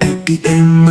ATM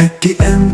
ATM